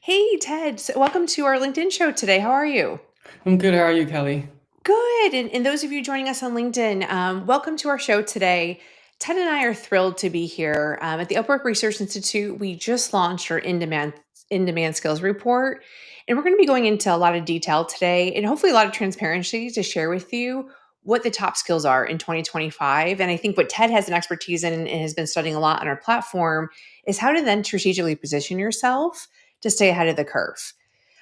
Hey, Ted. Welcome to our LinkedIn show today. How are you? I'm good. How are you, Kelly? Good. And those of you joining us on LinkedIn, welcome to our show today. Ted and I are thrilled to be here at the Upwork Research Institute. We just launched our in demand skills report, and we're going to be going into a lot of detail today, and hopefully a lot of transparency to share with you what the top skills are in 2025. And I think what Ted has an expertise in and has been studying a lot on our platform is how to then strategically position yourself to stay ahead of the curve.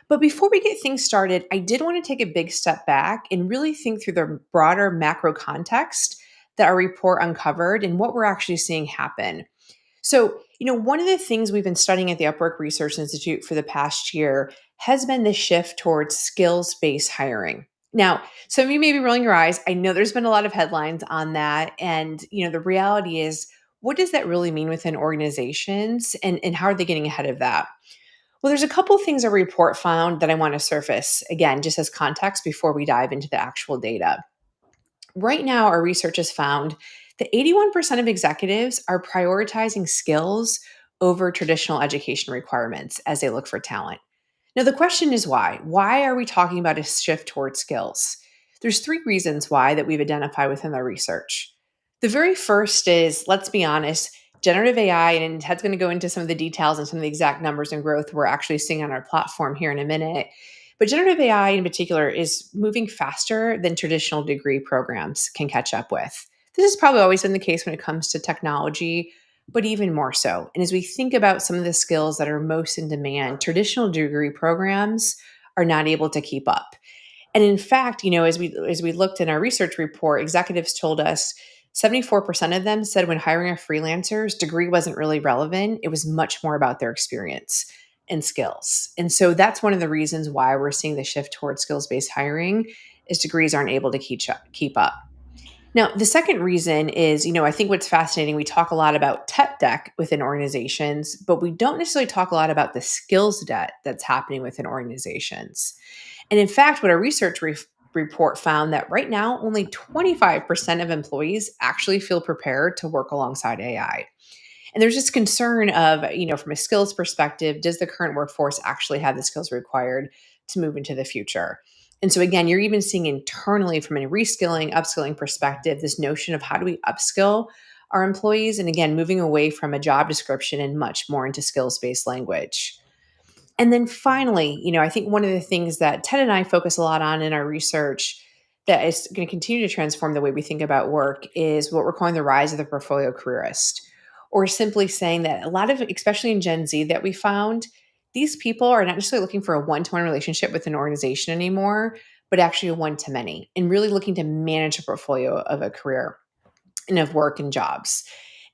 But before we get things started, I did want to take a big step back and really think through the broader macro context that our report uncovered and what we're actually seeing happen. So, one of the things we've been studying at the Upwork Research Institute for the past year has been the shift towards skills based hiring. Now, some of you may be rolling your eyes. I know there's been a lot of headlines on that. And, the reality is, what does that really mean within organizations and how are they getting ahead of that? Well, there's a couple things our report found that I want to surface again, just as context before we dive into the actual data. Right now, our research has found that 81% of executives are prioritizing skills over traditional education requirements as they look for talent. Now, the question is why? Why are we talking about a shift towards skills? There's three reasons why that we've identified within our research. The very first is, let's be honest, generative AI, and Ted's going to go into some of the details and some of the exact numbers and growth we're actually seeing on our platform here in a minute. But generative AI in particular is moving faster than traditional degree programs can catch up with. This has probably always been the case when it comes to technology, but even more so. And as we think about some of the skills that are most in demand, traditional degree programs are not able to keep up. And in fact, as we looked in our research report, executives told us 74% of them said when hiring a freelancer's degree wasn't really relevant. It was much more about their experience and skills. And so that's one of the reasons why we're seeing the shift towards skills-based hiring is degrees aren't able to keep up. Now, the second reason is, I think what's fascinating, we talk a lot about tech debt within organizations, but we don't necessarily talk a lot about the skills debt that's happening within organizations. And in fact, what our report found that right now, only 25% of employees actually feel prepared to work alongside AI. And there's this concern of, from a skills perspective, does the current workforce actually have the skills required to move into the future? And so, again, you're even seeing internally from a reskilling, upskilling perspective, this notion of how do we upskill our employees? And again, moving away from a job description and much more into skills based language. And then finally, I think one of the things that Ted and I focus a lot on in our research that is going to continue to transform the way we think about work is what we're calling the rise of the portfolio careerist, or simply saying that a lot of, especially in Gen Z, that we found, these people are not necessarily looking for a one to one relationship with an organization anymore, but actually a one to many, and really looking to manage a portfolio of a career and of work and jobs.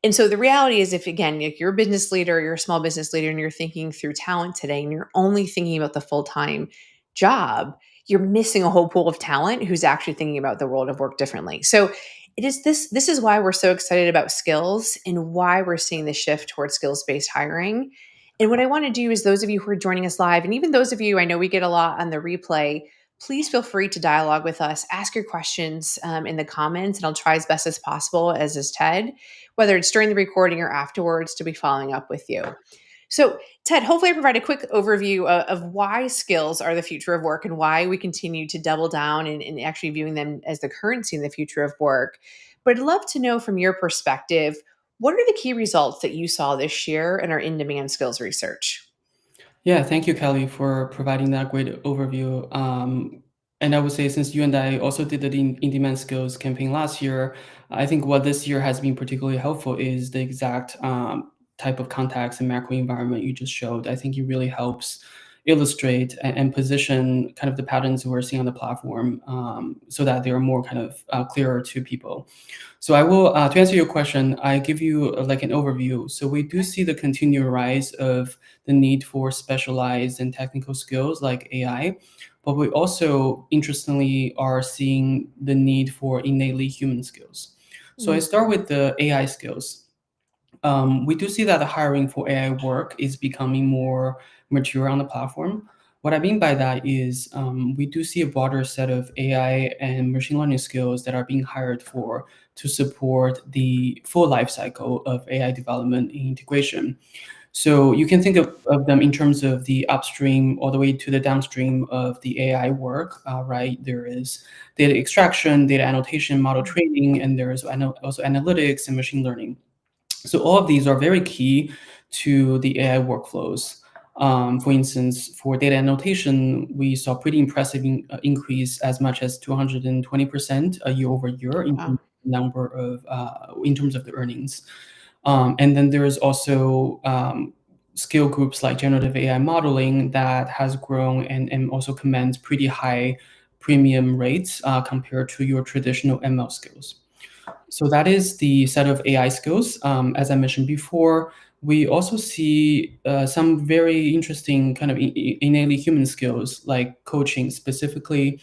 And so the reality is, if again, like you're a business leader, you're a small business leader, and you're thinking through talent today, and you're only thinking about the full time job, you're missing a whole pool of talent who's actually thinking about the world of work differently. So it is this. This is why we're so excited about skills and why we're seeing the shift towards skills based hiring. And what I want to do is, those of you who are joining us live, and even those of you, I know we get a lot on the replay, please feel free to dialogue with us. Ask your questions in the comments, and I'll try as best as possible, as is Ted, whether it's during the recording or afterwards, to be following up with you. So, Ted, hopefully I provide a quick overview of why skills are the future of work and why we continue to double down and actually viewing them as the currency in the future of work. But I'd love to know from your perspective, what are the key results that you saw this year in our in-demand skills research? Yeah, thank you, Kelly, for providing that great overview. And I would say, since you and I also did the in-demand skills campaign last year, I think what this year has been particularly helpful is the exact type of context and macro environment you just showed. I think it really helps illustrate and position kind of the patterns we're seeing on the platform, so that they are more kind of clearer to people. So I will, to answer your question, I give you like an overview. So we do see the continued rise of the need for specialized and technical skills like AI, but we also, interestingly, are seeing the need for innately human skills. So I start with the AI skills. We do see that the hiring for AI work is becoming more mature on the platform. What I mean by that is, we do see a broader set of AI and machine learning skills that are being hired for to support the full life cycle of AI development and integration. So you can think of them in terms of the upstream all the way to the downstream of the AI work, right? There is data extraction, data annotation, model Mm. training, and there is also analytics and machine learning. So all of these are very key to the AI workflows. For instance, for data annotation, we saw pretty impressive increase as much as 220% year over year in terms Wow. of in terms of the earnings. And then there is also skill groups like generative AI modeling that has grown and also commands pretty high premium rates compared to your traditional ML skills. So that is the set of AI skills. As I mentioned before, we also see some very interesting kind of innately human skills like coaching, specifically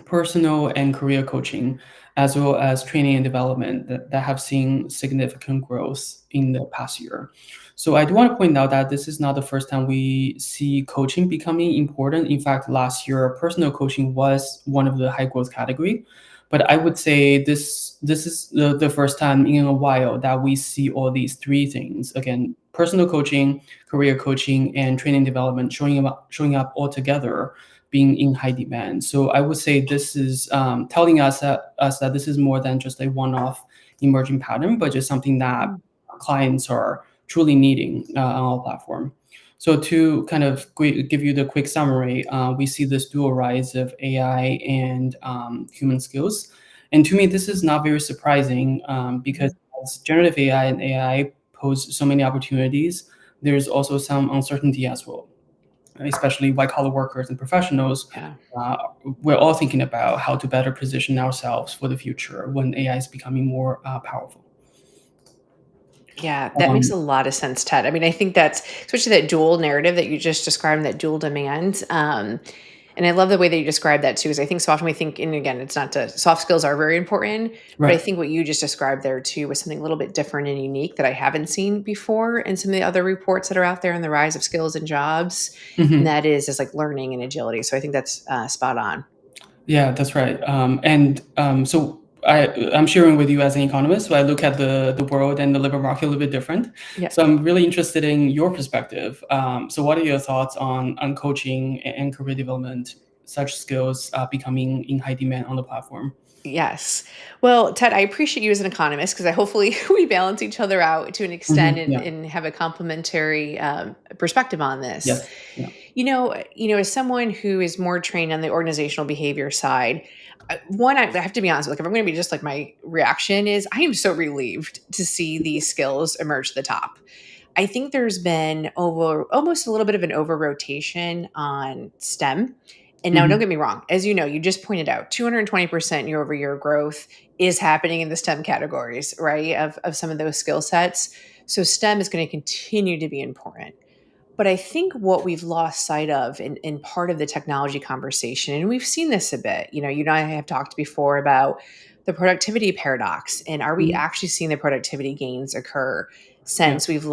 personal and career coaching, as well as training and development that have seen significant growth in the past year. So I do want to point out that this is not the first time we see coaching becoming important. In fact, last year, personal coaching was one of the high growth category. But I would say this is the first time in a while that we see all these three things again: personal coaching, career coaching, and training development showing up all together being in high demand. So I would say this is telling us that this is more than just a one-off emerging pattern, but just something that Mm. clients are truly needing on our platform. So to kind of give you the quick summary, we see this dual rise of AI and human skills. And to me, this is not very surprising because Mhm. as generative AI and AI pose so many opportunities, there's also some uncertainty as well, especially white collar workers and professionals. Yeah. Uh, we're all thinking about how to better position ourselves for the future when AI is becoming more powerful. Yeah, that makes Um, a lot of sense, Ted. I mean, I think that's especially that dual narrative that you just described, that dual demand. And I love the way that you describe that too, because I think so often we think, and again, it's not to soft skills are very important, but I right. think what you just described there too was something a little bit different and unique that I haven't seen before in some of the other reports that are out there on the rise of skills and jobs. And Mhm. that is like learning and agility. So I think that's spot on. Yeah, that's right. I'm sharing with you as an economist, so I look at the world and the labor market a little bit different. Yeah. So I'm really interested in your perspective. So what are your thoughts on coaching and career development, such skills becoming in high demand on the platform? Yes. Well, Ted, I appreciate you as an economist because I hopefully we balance each other out to an extent and, Yeah. and have a complementary perspective on this. Yes. Yeah. As someone who is more trained on the organizational behavior side, I have to be honest. Like, if I'm going to be just like my reaction is, I am so relieved to see these skills emerge to the top. I think there's been over almost a little bit of an over rotation on STEM. And now, don't Mhm. get me wrong, as you know, you just pointed out 220% year over year growth is happening in the STEM categories, right? Of some of those skill sets. So, STEM is going to continue to be important. But I think what we've lost sight of in part of the technology conversation, and we've seen this a bit, you and I have talked before about the productivity paradox. And are we Mhm. actually seeing the productivity gains occur Yeah. since these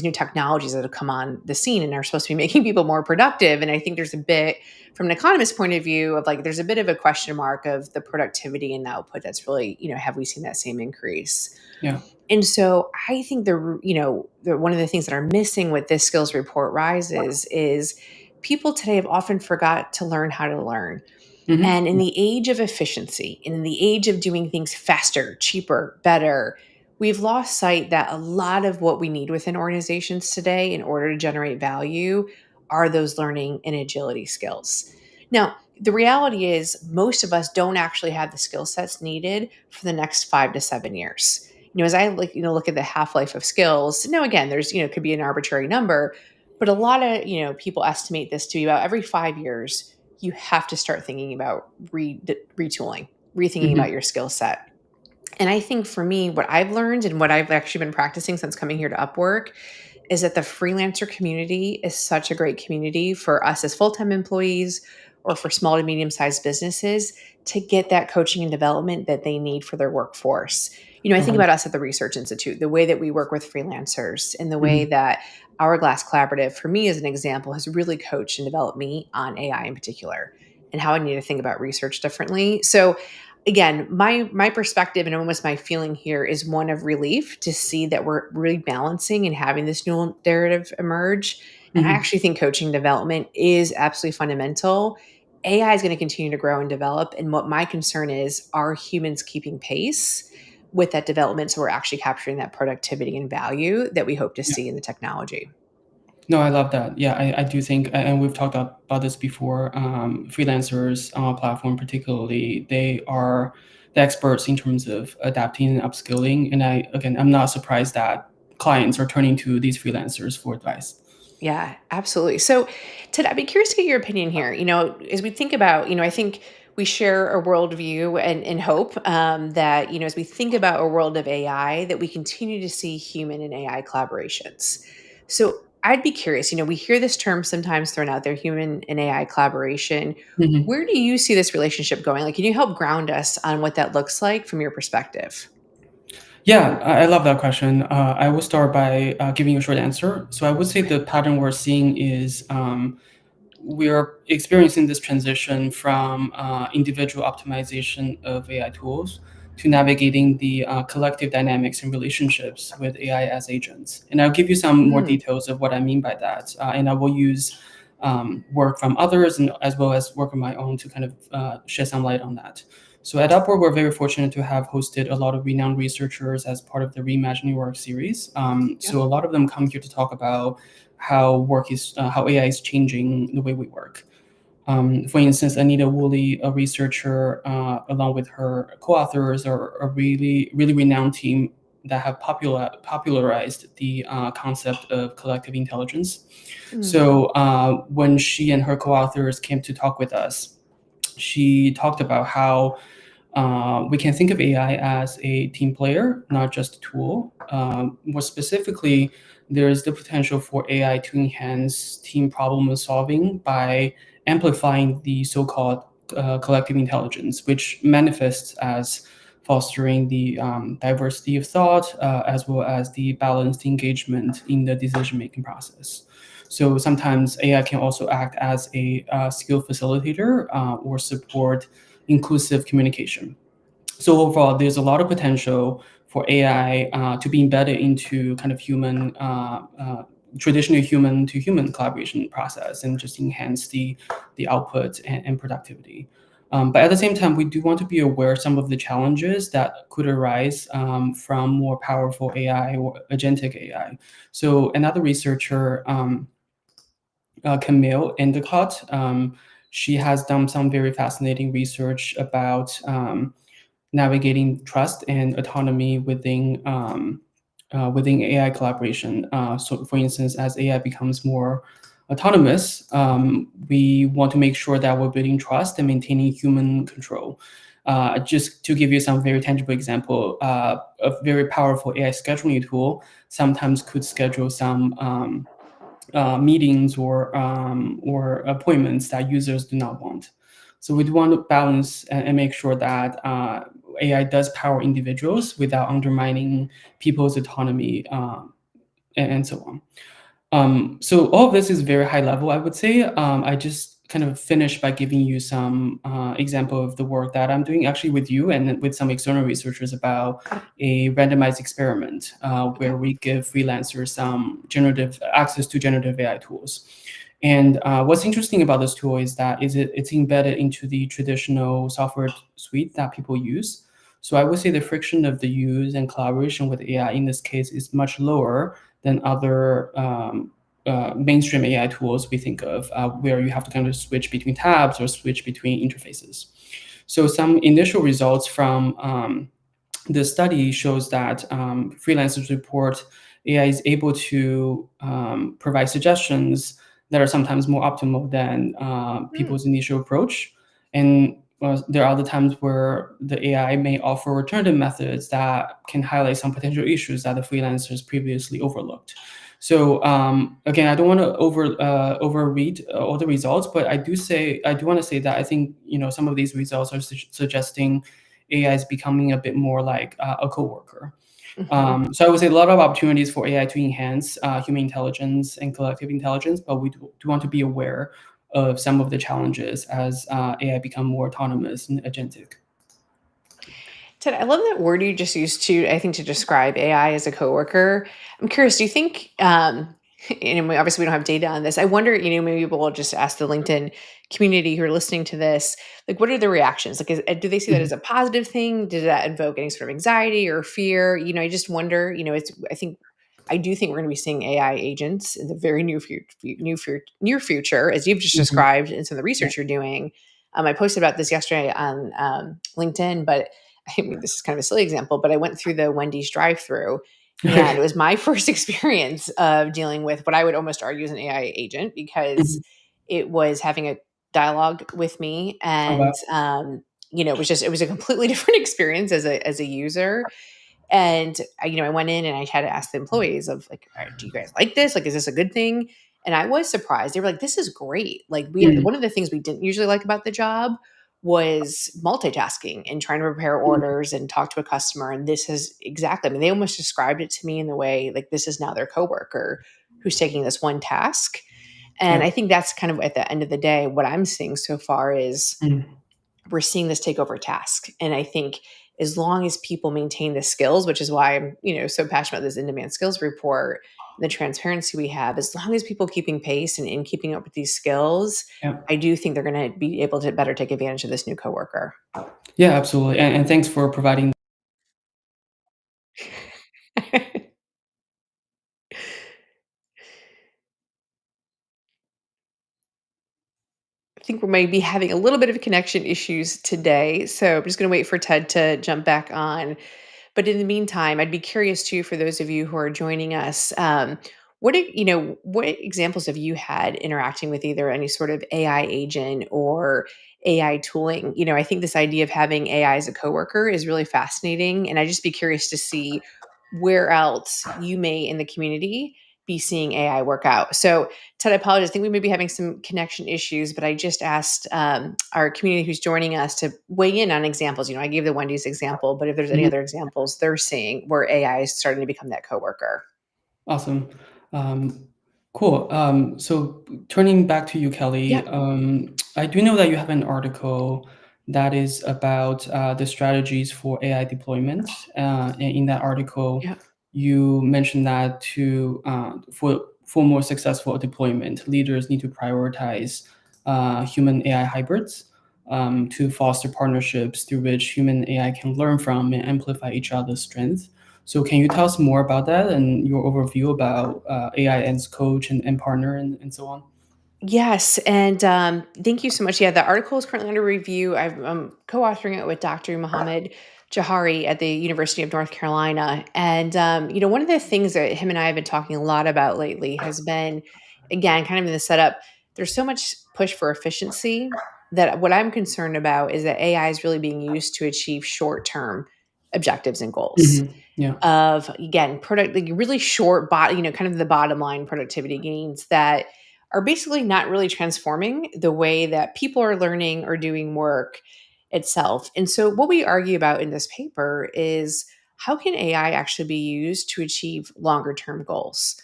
new technologies that have come on the scene and are supposed to be making people more productive? And I think there's a bit, from an economist point of view, of like, there's a bit of a question mark of the productivity and the output that's really, have we seen that same increase? Yeah. And so I think one of the things that are missing with this skills report rises is people today have often forgot to learn how to learn. Mhm. And in the age of efficiency, in the age of doing things faster, cheaper, better, we've lost sight that a lot of what we need within organizations today in order to generate value are those learning and agility skills. Now, the reality is most of us don't actually have the skill sets needed for the next 5 to 7 years. As I look at the half-life of skills, now again, there's, could be an arbitrary number, but a lot of, people estimate this to be about every 5 years you have to start thinking about retooling, rethinking about Mhm. your skill set. And I think for me, what I've learned and what I've actually been practicing since coming here to Upwork is that the freelancer community is such a great community for us as full-time employees or for small to medium-sized businesses to get that coaching and development that they need for their workforce. I think Uh-huh. about us at the Research Institute, the way that we work with freelancers and the way Mhm. that Hourglass Collaborative, for me as an example, has really coached and developed me on AI in particular and how I need to think about research differently. So again, my perspective and almost my feeling here is one of relief to see that we're really balancing and having this new narrative emerge. And I Mhm. actually think coaching development is absolutely fundamental. AI is going to continue to grow and develop. And what my concern is, are humans keeping pace with that development? So we're actually capturing that productivity and value that we hope to Yeah. see in the technology. No, I love that. Yeah, I do think, and we've talked about this before. Freelancers on our platform, particularly, they are the experts in terms of adapting and upskilling. And I'm not surprised that clients are turning to these freelancers for advice. Yeah, absolutely. So, Ted, I'd be curious to get your opinion here. As we think about, I think we share a worldview and hope that, as we think about a world of AI, that we continue to see human and AI collaborations. So, I'd be curious, we hear this term sometimes thrown out there, human and AI collaboration. Mhm. Where do you see this relationship going? Like, can you help ground us on what that looks like from your perspective? Yeah, I love that question. I will start by giving you a short answer. So I would say Okay. the pattern we're seeing is we are experiencing this transition from individual optimization of AI tools to navigating the collective dynamics and relationships with AI as agents. And I'll give you some more Mm, details of what I mean by that. And I will use work from others and as well as work of my own to kind of shed some light on that. So at Upwork, we're very fortunate to have hosted a lot of renowned researchers as part of the Reimagining Work series. yep. So a lot of them come here to talk about how AI is changing the way we work. For instance, Anita Woolley, a researcher, along with her co-authors, are a really renowned team that have popularized the concept of collective intelligence. Mm, So when she and her co-authors came to talk with us, she talked about how we can think of AI as a team player, not just a tool. More specifically, there is the potential for AI to enhance team problem solving by amplifying the so-called collective intelligence, which manifests as fostering the diversity of thought as well as the balanced engagement in the decision-making process. So sometimes AI can also act as a skill facilitator or support inclusive communication. So overall, there's a lot of potential for AI to be embedded into kind of traditional human to human collaboration process and just enhance the output and productivity. But at the same time, we do want to be aware of some of the challenges that could arise from more powerful AI or agentic AI. So another researcher, Camille Endicott, she has done some very fascinating research about navigating trust and autonomy within AI collaboration. So, for instance, as AI becomes more autonomous, we want to make sure that we're building trust and maintaining human control. Just to give you some very tangible example, a very powerful AI scheduling tool sometimes could schedule some meetings or appointments that users do not want. So we do want to balance and make sure that AI does power individuals without undermining people's autonomy and so on. So all of this is very high level, I would say. I just kind of finished by giving you some example of the work that I'm doing actually with you and with some external researchers about got it. a randomized experiment Okay. where we give freelancers some generative access to generative AI tools. And what's interesting about this tool is that it's embedded into the traditional software suite that people use. So I would say the friction of the use and collaboration with AI in this case is much lower than other mainstream AI tools we think of, where you have to kind of switch between tabs or switch between interfaces. So some initial results from the study shows that freelancers report AI is able to provide suggestions that are sometimes more optimal than Hmm. people's initial approach. And there are other times where the AI may offer alternative methods that can highlight some potential issues that the freelancers previously overlooked. So again, I don't want to overread all the results, but I do want to say that I think some of these results are suggesting AI is becoming a bit more like a coworker. Mhm. So I would say a lot of opportunities for AI to enhance human intelligence and collective intelligence, but we do want to be aware of some of the challenges as AI become more autonomous and agentic. Ted, I love that word you just used to, I think, to describe AI as a coworker. I'm curious, do you think, and obviously we don't have data on this. I wonder, maybe we'll just ask the LinkedIn community who are listening to this, like, what are the reactions? Like, do they see that as Mhm. a positive thing? Does that invoke any sort of anxiety or fear? I just wonder, I do think we're going to be seeing AI agents in the very near future, as you've just Mhm. described in some of the Yeah. research you're doing. I posted about this yesterday on LinkedIn, but I mean, this is kind of a silly example, but I went through the Wendy's drive-through, and it was my first experience of dealing with what I would almost argue is an AI agent because Mhm. it was having a dialogue with me, Oh, and wow. it was a completely different experience as a user. And I went in and I had to ask the employees of like, "All right, do you guys like this? Like, is this a good thing?" And I was surprised. They were like, "This is great." Like, Mm, one of the things we didn't usually like about the job was multitasking and trying to prepare mm, orders and talk to a customer. And this is exactly, I mean, they almost described it to me in the way like this is now their coworker who's taking this one task. And yeah. I think that's kind of at the end of the day, what I'm seeing so far is Mm, we're seeing this take over task. And I think as long as people maintain the skills, which is why I'm, so passionate about this in-demand skills report, the transparency we have, as long as people keeping pace and keeping up with these skills, yeah. I do think they're going to be able to better take advantage of this new coworker. Yeah, absolutely. And thanks for providing. I think we may be having a little bit of connection issues today. So I'm just going to wait for Ted to jump back on. But in the meantime, I'd be curious too for those of you who are joining us. What examples have you had interacting with either any sort of AI agent or AI tooling? I think this idea of having AI as a coworker is really fascinating, and I'd just be curious to see where else you may in the community be seeing AI work out. So, Ted, I apologize. I think we may be having some connection issues, but I just asked our community who's joining us to weigh in on examples. I gave the Wendy's example, but if there's any Mhm. other examples they're seeing where AI is starting to become that coworker. Awesome. Um, cool. So turning back to you, Kelly, Yeah, I do know that you have an article that is about the strategies for AI deployment. And in that article, yeah. you mentioned that for more successful deployment, leaders need to prioritize human AI hybrids to foster partnerships through which human AI can learn from and amplify each other's strengths. So can you tell us more about that and your overview about AI as coach and partner and so on? Yes, and thank you so much. Yeah, the article is currently under review. I'm co-authoring it with Dr. Mohammed Jahari at the University of North Carolina, and one of the things that him and I have been talking a lot about lately has been, again, kind of in the setup. There's so much push for efficiency that what I'm concerned about is that AI is really being used to achieve short-term objectives and goals Mhm. Yeah. of, again, product, like really short kind of the bottom line productivity gains that are basically not really transforming the way that people are learning or doing work itself. And so what we argue about in this paper is how can AI actually be used to achieve longer term goals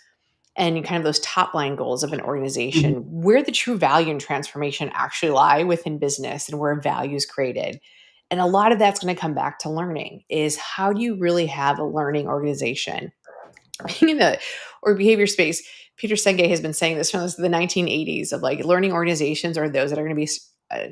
and kind of those top line goals of an organization, Mhm. where the true value and transformation actually lie within business and where value is created. And a lot of that's going to come back to learning is how do you really have a learning organization? Being in the or behavior space, Peter Senge has been saying this from the 1980s of like learning organizations are those that are going to be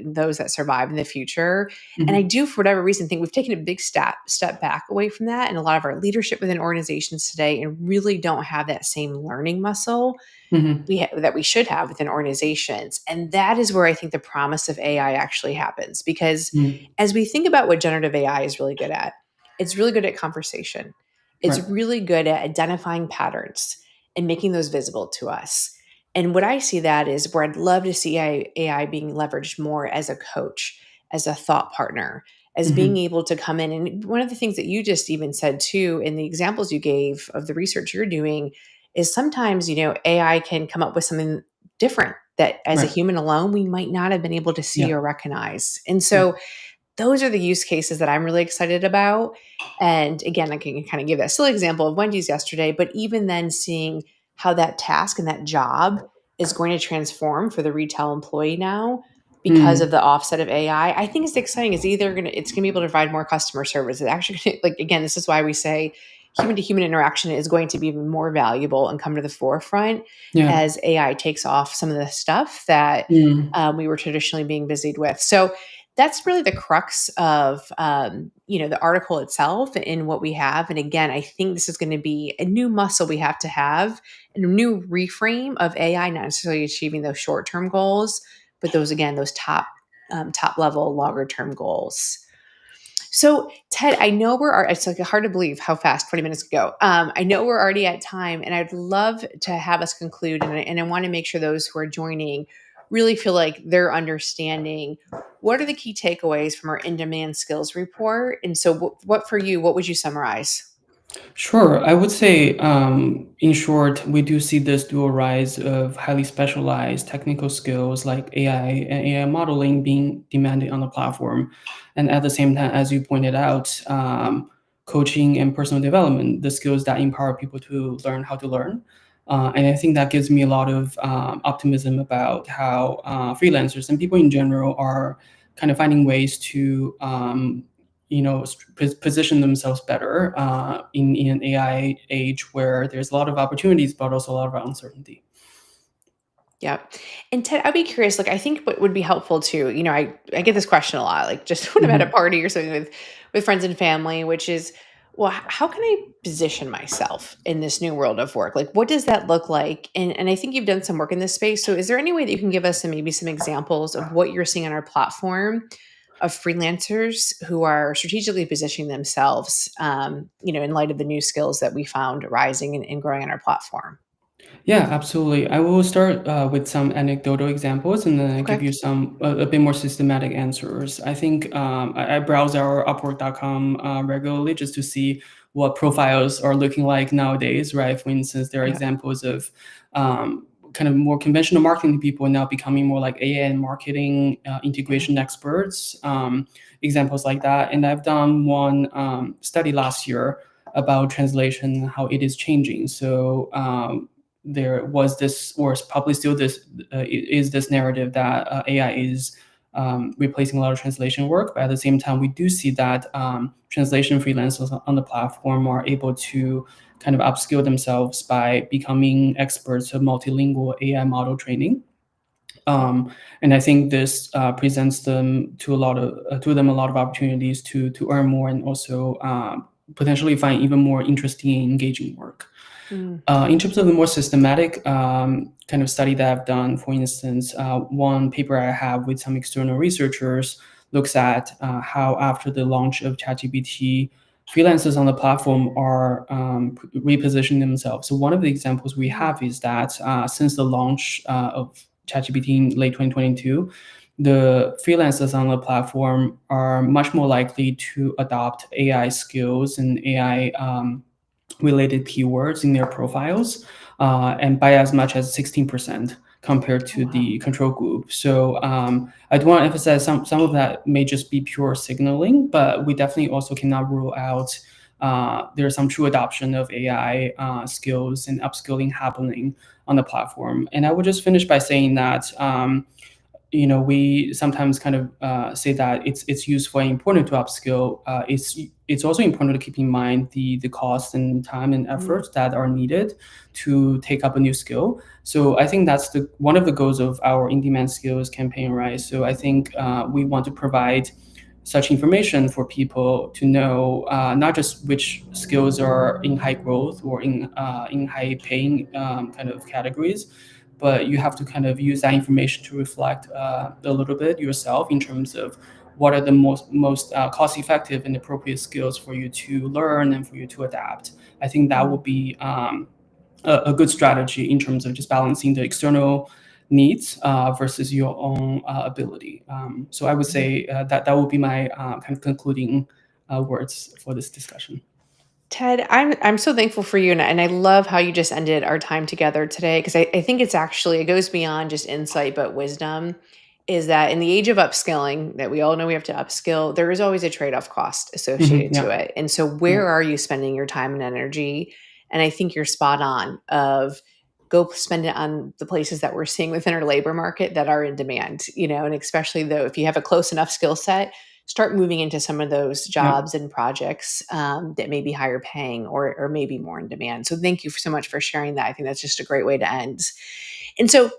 those that survive in the future. And I Mhm. do, for whatever reason, think we've taken a big step back away from that, and a lot of our leadership within organizations today, and really don't have that same learning muscle Mhm. that we should have within organizations. And that is where I think the promise of AI actually happens. Because Mhm. as we think about what generative AI is really good at, it's really good at conversation. It's Right. really good at identifying patterns and making those visible to us. And what I see that is where I'd love to see AI being leveraged more as a coach, as a thought partner, as being Mhm. able to come in. And one of the things that you just even said too, in the examples you gave of the research you're doing, is sometimes, AI can come up with something different that as a Right. human alone, we might not have been able to see Yeah. or recognize. And Yeah. so those are the use cases that I'm really excited about. And again, I can kind of give that silly example of Wendy's yesterday, but even then seeing how that task and that job is going to transform for the retail employee now because of Mm. the offset of AI. I think it's exciting. It's gonna be able to provide more customer service. It's actually like again, this is why we say human to human interaction is going to be even more valuable and come to the forefront Yeah. as AI takes off some of the stuff that Mm. we were traditionally being busied with. So that's really the crux of the article itself and what we have. And again, I think this is going to be a new muscle we have to have, and a new reframe of AI, not necessarily achieving those short term goals, but those again, those top level, longer term goals. So, Ted, I know it's like hard to believe how fast 20 minutes ago. I know we're already at time, and I'd love to have us conclude. And I want to make sure those who are joining really feel like they're understanding what are the key takeaways from our in demand skills report. And so, what for you, what would you summarize? Sure. I would say, in short, we do see this dual rise of highly specialized technical skills like AI and AI modeling being demanded on the platform. And at the same time, as you pointed out, coaching and personal development, the skills that empower people to learn how to learn. And I think that gives me a lot of optimism about how freelancers and people in general are kind of finding ways to position themselves better in an AI age where there's a lot of opportunities, but also a lot of uncertainty. Yeah. And Ted, I'd be curious, like I think what would be helpful too, I get this question a lot, like just when I'm at a Mhm. party or something with friends and family, which is, well, how can I position myself in this new world of work? Like what does that look like? And I think you've done some work in this space. So is there any way that you can give us maybe some examples of what you're seeing on our platform of freelancers who are strategically positioning themselves in light of the new skills that we found rising and growing on our platform? Yeah, absolutely. I will start with some anecdotal examples and then I give Okay. you a bit more systematic answers. I think I browse our Upwork.com regularly just to see what profiles are looking like nowadays, right? For instance, there are Yeah. examples of kind of more conventional marketing people now becoming more like AI and marketing Yeah. integration experts, examples like that. And I've done one study last year about translation, how it is changing. So there was this, or is probably still this, is this narrative that AI is replacing a lot of translation work. But at the same time, we do see that translation freelancers on the platform are able to kind of upskill themselves by becoming experts of multilingual AI model training. And I think this presents them to them a lot of opportunities to earn more and also potentially find even more interesting and engaging work. Mm. In terms of the more systematic kind of study that I've done, for instance, one paper I have with some external researchers looks at how after the launch of ChatGPT, freelancers on the platform are repositioning themselves. So one of the examples we Mm. have is that since the launch of ChatGPT in late 2022, the freelancers on the platform are much more likely to adopt AI skills and AI related keywords in their profiles, and by as much as 16% compared Oh, to wow. the control group. So I do want to emphasize some of that may just be pure signaling, but we definitely also cannot rule out there's some true adoption of AI skills and upskilling happening on the platform. And I would just finish by saying that we sometimes kind of say that it's useful and important to upskill. It's also important to keep in mind the cost and time and Mm. effort that are needed to take up a new skill. So I think that's the one of the goals of our in-demand skills campaign, right? So I think we want to provide such information for people to know not just which skills are in high growth or in high paying kind of categories, but you have to kind of use that information to reflect a little bit yourself in terms of what are the most cost effective and appropriate skills for you to learn and for you to adapt. I think that Mm. would be a good strategy in terms of just balancing the external needs versus your own ability. So I would say that would be my kind of concluding words for this discussion. Ted, I'm so thankful for you, and I love how you just ended our time together today because I think it goes beyond just insight, but wisdom. Is that in the age of upskilling, that we all know we have to upskill, there is always a trade off cost associated to Yeah, it. And so, yeah. where are you spending your time and energy? And I think you're spot on. Of go spend it on the places that we're seeing within our labor market that are in demand, and especially though, if you have a close enough skill set, start moving into some of those Yeah. jobs and projects that may be higher paying or maybe more in demand. So thank you so much for sharing that. I think that's just a great way to end. And so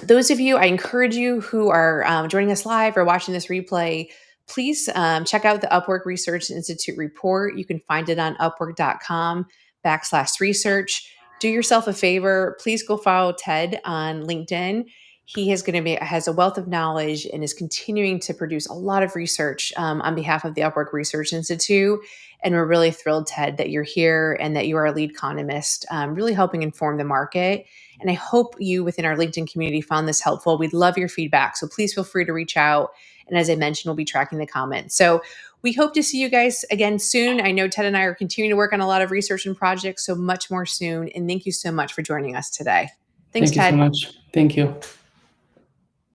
those of you, I encourage you who are joining us live or watching this replay, please check out the Upwork Research Institute report. You can find it on upwork.com/research. Do yourself a favor, please go follow Ted on LinkedIn. He has a wealth of knowledge and is continuing to produce a lot of research on behalf of the Upwork Research Institute. And we're really thrilled, Ted, that you're here and that you are a lead economist, really helping inform the market. And I hope you within our LinkedIn community found this helpful. We'd love your feedback. So please feel free to reach out. And as I mentioned, we'll be tracking the comments. So we hope to see you guys again soon. I know Ted and I are continuing to work on a lot of research and projects, so much more soon. And thank you so much for joining us today. Thanks, Thank you so Ted. much. Thank you.